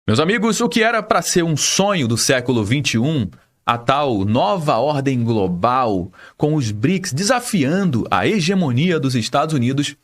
Meus amigos, o que era para ser um sonho do século XXI, a tal nova ordem global, com os BRICS desafiando a hegemonia dos Estados Unidos,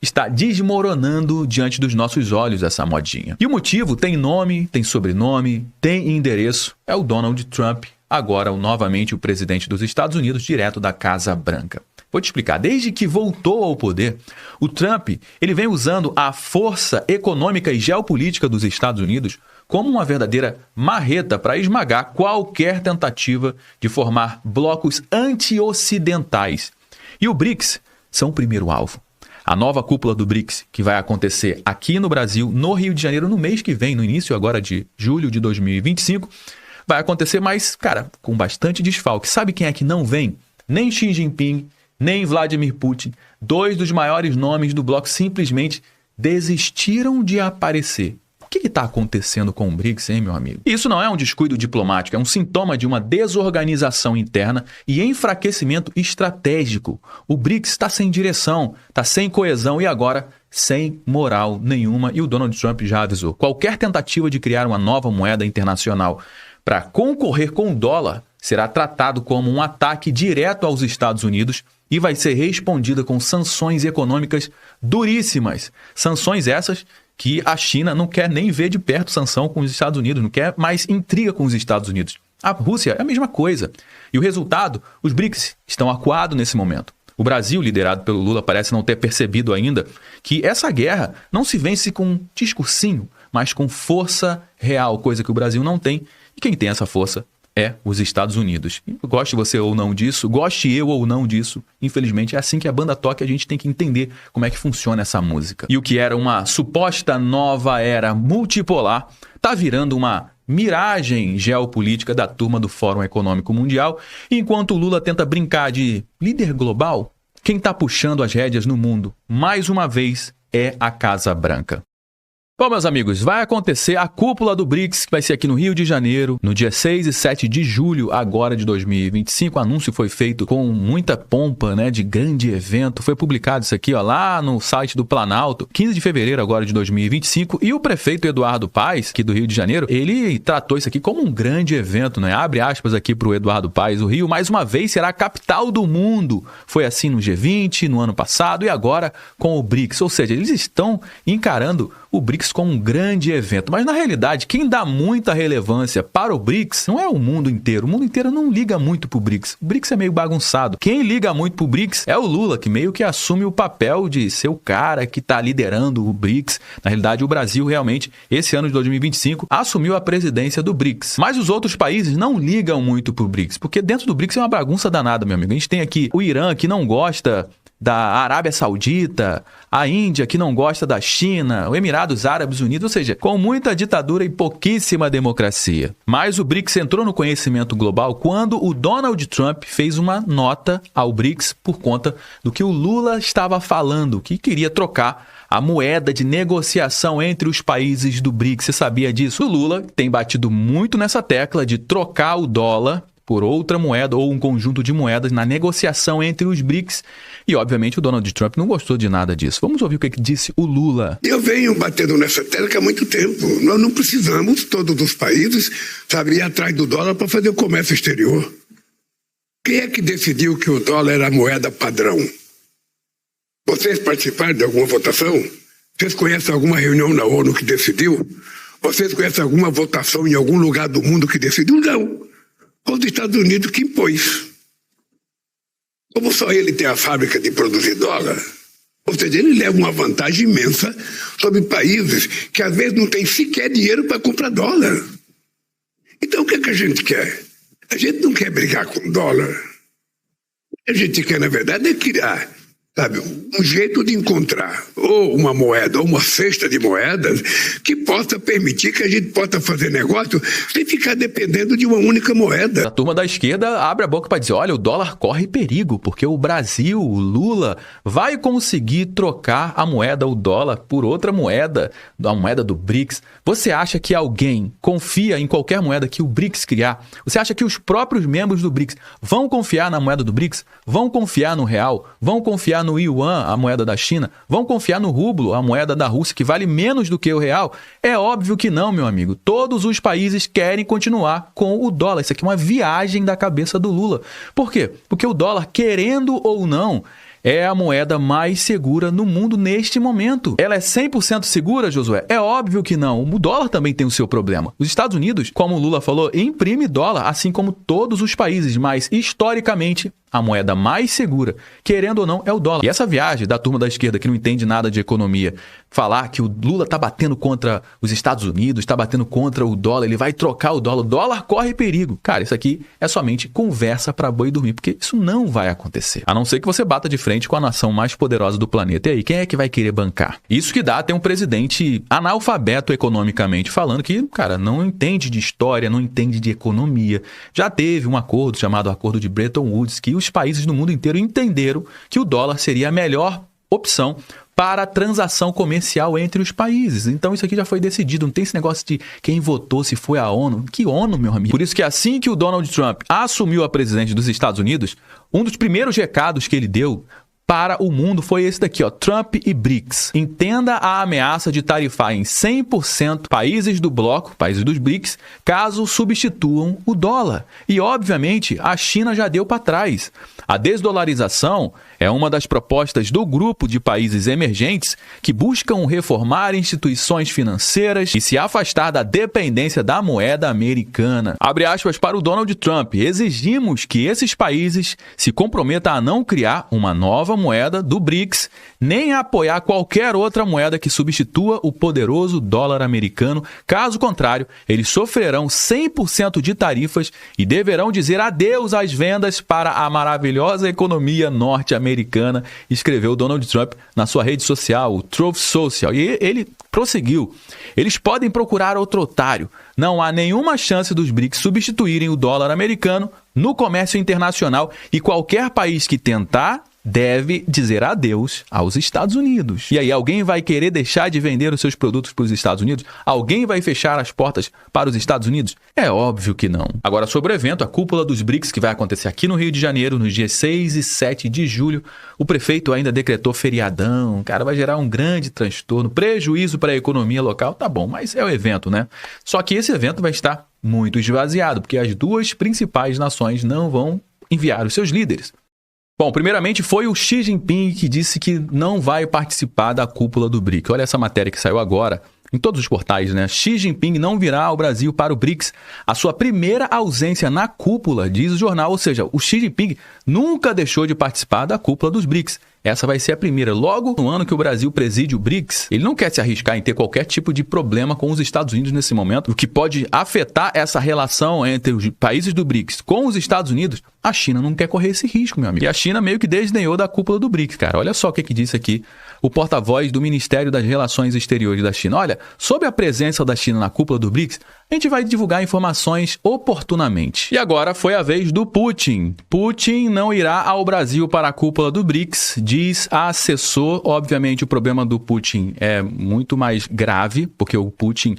está desmoronando diante dos nossos olhos essa modinha. E o motivo tem nome, tem sobrenome, tem endereço. É o Donald Trump, agora novamente o presidente dos Estados Unidos, direto da Casa Branca. Vou te explicar. Desde que voltou ao poder, o Trump ele vem usando a força econômica e geopolítica dos Estados Unidos como uma verdadeira marreta para esmagar qualquer tentativa de formar blocos anti-ocidentais. E o BRICS são o primeiro alvo. A nova cúpula do BRICS, que vai acontecer aqui no Brasil, no Rio de Janeiro, no mês que vem, no início agora de julho de 2025, vai acontecer, mas, cara, com bastante desfalque. Sabe quem é que não vem? Nem Xi Jinping, nem Vladimir Putin. Dois dos maiores nomes do bloco simplesmente desistiram de aparecer. O que está acontecendo com o BRICS, hein, meu amigo? Isso não é um descuido diplomático, é um sintoma de uma desorganização interna e enfraquecimento estratégico. O BRICS está sem direção, está sem coesão e agora sem moral nenhuma. E o Donald Trump já avisou. Qualquer tentativa de criar uma nova moeda internacional para concorrer com o dólar será tratado como um ataque direto aos Estados Unidos e vai ser respondida com sanções econômicas duríssimas. Sanções essas que a China não quer nem ver de perto sanção com os Estados Unidos, não quer mais intriga com os Estados Unidos. A Rússia é a mesma coisa. E o resultado, os BRICS estão acuados nesse momento. O Brasil, liderado pelo Lula, parece não ter percebido ainda que essa guerra não se vence com um discursinho, mas com força real, coisa que o Brasil não tem. E quem tem essa força é os Estados Unidos. Goste você ou não disso, goste eu ou não disso, infelizmente é assim que a banda toca e a gente tem que entender como é que funciona essa música. E o que era uma suposta nova era multipolar tá virando uma miragem geopolítica da turma do Fórum Econômico Mundial. E enquanto o Lula tenta brincar de líder global, quem tá puxando as rédeas no mundo, mais uma vez, é a Casa Branca. Bom, meus amigos, vai acontecer a cúpula do BRICS, que vai ser aqui no Rio de Janeiro, no dia 6 e 7 de julho, agora de 2025. O anúncio foi feito com muita pompa, né, de grande evento. Foi publicado isso aqui, ó, lá no site do Planalto, 15 de fevereiro agora de 2025. E o prefeito Eduardo Paes, aqui do Rio de Janeiro, ele tratou isso aqui como um grande evento, né? Abre aspas aqui para o Eduardo Paes. O Rio, mais uma vez, será a capital do mundo. Foi assim no G20, no ano passado e agora com o BRICS. Ou seja, eles estão encarando o BRICS como um grande evento. Mas, na realidade, quem dá muita relevância para o BRICS não é o mundo inteiro. O mundo inteiro não liga muito para o BRICS. O BRICS é meio bagunçado. Quem liga muito para o BRICS é o Lula, que meio que assume o papel de ser o cara que está liderando o BRICS. Na realidade, o Brasil realmente, esse ano de 2025, assumiu a presidência do BRICS. Mas os outros países não ligam muito para o BRICS, porque dentro do BRICS é uma bagunça danada, meu amigo. A gente tem aqui o Irã, que não gosta da Arábia Saudita, a Índia, que não gosta da China, o Emirados Árabes Unidos, ou seja, com muita ditadura e pouquíssima democracia. Mas o BRICS entrou no conhecimento global quando o Donald Trump fez uma nota ao BRICS por conta do que o Lula estava falando, que queria trocar a moeda de negociação entre os países do BRICS. Você sabia disso? O Lula tem batido muito nessa tecla de trocar o dólar por outra moeda ou um conjunto de moedas na negociação entre os BRICS. E, obviamente, o Donald Trump não gostou de nada disso. Vamos ouvir o que disse o Lula. Eu venho batendo nessa tecla há muito tempo. Nós não precisamos, todos os países, ir atrás do dólar para fazer o comércio exterior. Quem é que decidiu que o dólar era a moeda padrão? Vocês participaram de alguma votação? Vocês conhecem alguma reunião na ONU que decidiu? Vocês conhecem alguma votação em algum lugar do mundo que decidiu? Não. Foi os Estados Unidos que impôs. Como só ele tem a fábrica de produzir dólar, ou seja, ele leva uma vantagem imensa sobre países que às vezes não têm sequer dinheiro para comprar dólar. Então o que é que a gente quer? A gente não quer brigar com dólar. O que a gente quer, na verdade, é criar, um jeito de encontrar ou uma moeda ou uma cesta de moedas que possa permitir que a gente possa fazer negócio sem ficar dependendo de uma única moeda. A turma da esquerda abre a boca para dizer, olha, o dólar corre perigo, porque o Brasil, o Lula, vai conseguir trocar a moeda, o dólar, por outra moeda, a moeda do BRICS. Você acha que alguém confia em qualquer moeda que o BRICS? criar? Você acha que os próprios membros do BRICS vão confiar na moeda do BRICS? Vão confiar no real? Vão confiar confiar no yuan, a moeda da China? Vão confiar no rublo, a moeda da Rússia, que vale menos do que o real? É óbvio que não, meu amigo. Todos os países querem continuar com o dólar. Isso aqui é uma viagem da cabeça do Lula. Por quê? Porque o dólar, querendo ou não, é a moeda mais segura no mundo neste momento. Ela é 100% segura, Josué? É óbvio que não. O dólar também tem o seu problema. Os Estados Unidos, como o Lula falou, imprime dólar, assim como todos os países, mas historicamente a moeda mais segura, querendo ou não, é o dólar. E essa viagem da turma da esquerda que não entende nada de economia, falar que o Lula está batendo contra os Estados Unidos, está batendo contra o dólar, ele vai trocar o dólar corre perigo. Cara, isso aqui é somente conversa para boi dormir, porque isso não vai acontecer. A não ser que você bata de frente com a nação mais poderosa do planeta. E aí, quem é que vai querer bancar? Isso que dá ter um presidente analfabeto economicamente falando que, cara, não entende de história, não entende de economia. Já teve um acordo chamado Acordo de Bretton Woods, que os países no mundo inteiro entenderam que o dólar seria a melhor opção para a transação comercial entre os países. Então isso aqui já foi decidido, não tem esse negócio de quem votou, se foi a ONU. Que ONU, meu amigo? Por isso que assim que o Donald Trump assumiu a presidência dos Estados Unidos, um dos primeiros recados que ele deu para o mundo foi esse daqui, ó, Trump e BRICS. Entenda a ameaça de tarifar em 100% países do bloco, países dos BRICS, caso substituam o dólar. E, obviamente, a China já deu para trás. A desdolarização é uma das propostas do grupo de países emergentes que buscam reformar instituições financeiras e se afastar da dependência da moeda americana. Abre aspas para o Donald Trump. Exigimos que esses países se comprometam a não criar uma nova moeda do BRICS, nem a apoiar qualquer outra moeda que substitua o poderoso dólar americano. Caso contrário, eles sofrerão 100% de tarifas e deverão dizer adeus às vendas para a maravilhosa economia norte-americana, escreveu Donald Trump na sua rede social, o Truth Social. E ele prosseguiu. Eles podem procurar outro otário. Não há nenhuma chance dos BRICS substituírem o dólar americano no comércio internacional e qualquer país que tentar deve dizer adeus aos Estados Unidos. E aí, alguém vai querer deixar de vender os seus produtos para os Estados Unidos? Alguém vai fechar as portas para os Estados Unidos? É óbvio que não. Agora, sobre o evento, a cúpula dos BRICS, que vai acontecer aqui no Rio de Janeiro, nos dias 6 e 7 de julho, o prefeito ainda decretou feriadão. Cara, vai gerar um grande transtorno, prejuízo para a economia local. Tá bom, mas é o evento, né? Só que esse evento vai estar muito esvaziado, porque as duas principais nações não vão enviar os seus líderes. Bom, primeiramente foi o Xi Jinping que disse que não vai participar da cúpula do BRICS. Olha essa matéria que saiu agora em todos os portais, né? Xi Jinping não virá ao Brasil para o BRICS. A sua primeira ausência na cúpula, diz o jornal. Ou seja, o Xi Jinping nunca deixou de participar da cúpula dos BRICS. Essa vai ser a primeira. Logo no ano que o Brasil preside o BRICS, ele não quer se arriscar em ter qualquer tipo de problema com os Estados Unidos nesse momento, o que pode afetar essa relação entre os países do BRICS com os Estados Unidos. A China não quer correr esse risco, meu amigo. E a China meio que desdenhou da cúpula do BRICS, cara. Olha só o que disse aqui o porta-voz do Ministério das Relações Exteriores da China. Olha, sobre a presença da China na cúpula do BRICS, a gente vai divulgar informações oportunamente. E agora foi a vez do Putin. Putin não irá ao Brasil para a cúpula do BRICS, diz a assessor. Obviamente, o problema do Putin é muito mais grave, porque o Putin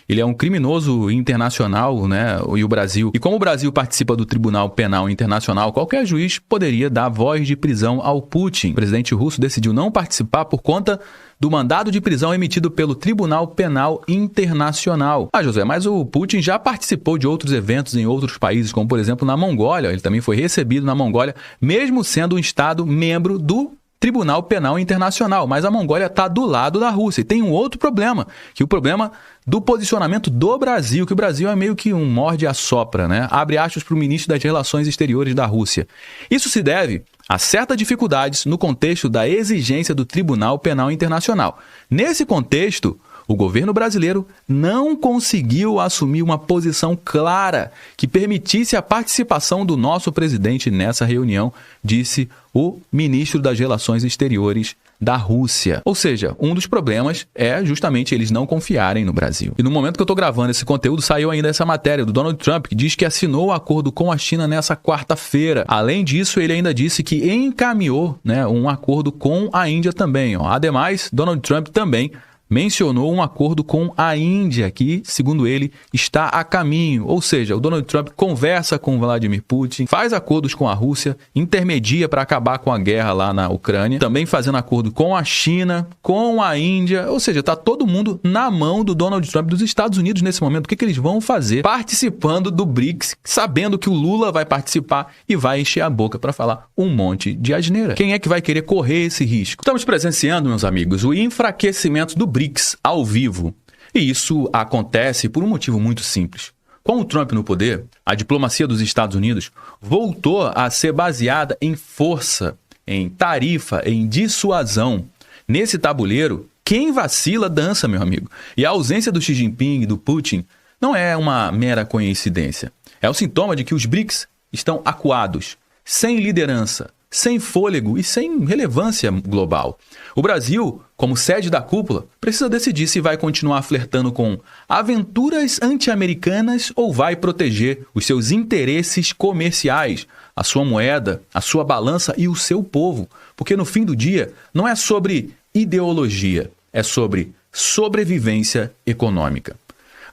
ele é um criminoso internacional, né? E o Brasil. E como o Brasil participa do Tribunal Penal Internacional, qualquer juiz poderia dar voz de prisão ao Putin. O presidente russo decidiu não participar por conta do mandado de prisão emitido pelo Tribunal Penal Internacional. Ah, José, mas o Putin já participou de outros eventos em outros países, como por exemplo na Mongólia. Ele também foi recebido na Mongólia, mesmo sendo um Estado membro do Tribunal Penal Internacional, mas a Mongólia está do lado da Rússia. E tem um outro problema, que é o problema do posicionamento do Brasil, que o Brasil é meio que um morde-a-sopra, né? Abre aspas para o ministro das Relações Exteriores da Rússia. Isso se deve a certas dificuldades no contexto da exigência do Tribunal Penal Internacional. Nesse contexto, o governo brasileiro não conseguiu assumir uma posição clara que permitisse a participação do nosso presidente nessa reunião, disse o ministro das Relações Exteriores da Rússia. Ou seja, um dos problemas é justamente eles não confiarem no Brasil. E no momento que eu estou gravando esse conteúdo, saiu ainda essa matéria do Donald Trump, que diz que assinou o acordo com a China nessa quarta-feira. Além disso, ele ainda disse que encaminhou, né, um acordo com a Índia também. Ademais, Donald Trump também mencionou um acordo com a Índia, que, segundo ele, está a caminho. Ou seja, o Donald Trump conversa com Vladimir Putin, faz acordos com a Rússia, intermedia para acabar com a guerra lá na Ucrânia, também fazendo acordo com a China, com a Índia. Ou seja, está todo mundo na mão do Donald Trump, dos Estados Unidos nesse momento. O que eles vão fazer? Participando do BRICS, sabendo que o Lula vai participar e vai encher a boca para falar um monte de asneira. Quem é que vai querer correr esse risco? Estamos presenciando, meus amigos, o enfraquecimento do BRICS ao vivo. E isso acontece por um motivo muito simples. Com o Trump no poder, a diplomacia dos Estados Unidos voltou a ser baseada em força, em tarifa, em dissuasão. Nesse tabuleiro, quem vacila dança, meu amigo. E a ausência do Xi Jinping e do Putin não é uma mera coincidência. É o sintoma de que os BRICS estão acuados, sem liderança, sem fôlego e sem relevância global. O Brasil, como sede da cúpula, precisa decidir se vai continuar flertando com aventuras anti-americanas ou vai proteger os seus interesses comerciais, a sua moeda, a sua balança e o seu povo. Porque no fim do dia, não é sobre ideologia, é sobre sobrevivência econômica.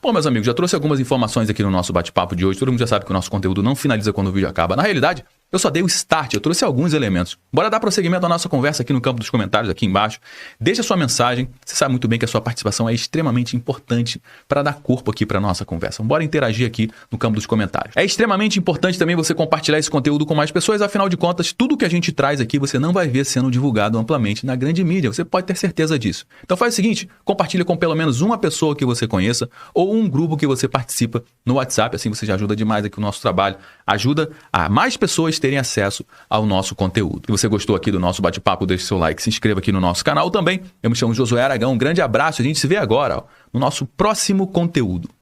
Bom, meus amigos, já trouxe algumas informações aqui no nosso bate-papo de hoje. Todo mundo já sabe que o nosso conteúdo não finaliza quando o vídeo acaba. Na realidade, eu só dei o start, eu trouxe alguns elementos. Bora dar prosseguimento à nossa conversa aqui no campo dos comentários, aqui embaixo. Deixa a sua mensagem. Você sabe muito bem que a sua participação é extremamente importante para dar corpo aqui para a nossa conversa. Bora interagir aqui no campo dos comentários. É extremamente importante também você compartilhar esse conteúdo com mais pessoas. Afinal de contas, tudo que a gente traz aqui você não vai ver sendo divulgado amplamente na grande mídia. Você pode ter certeza disso. Então faz o seguinte, compartilha com pelo menos uma pessoa que você conheça ou um grupo que você participa no WhatsApp. Assim você já ajuda demais aqui o nosso trabalho. Ajuda a mais pessoas terem acesso ao nosso conteúdo. Se você gostou aqui do nosso bate-papo, deixe seu like, se inscreva aqui no nosso canal também. Eu me chamo Josué Aragão, um grande abraço, a gente se vê agora no nosso próximo conteúdo.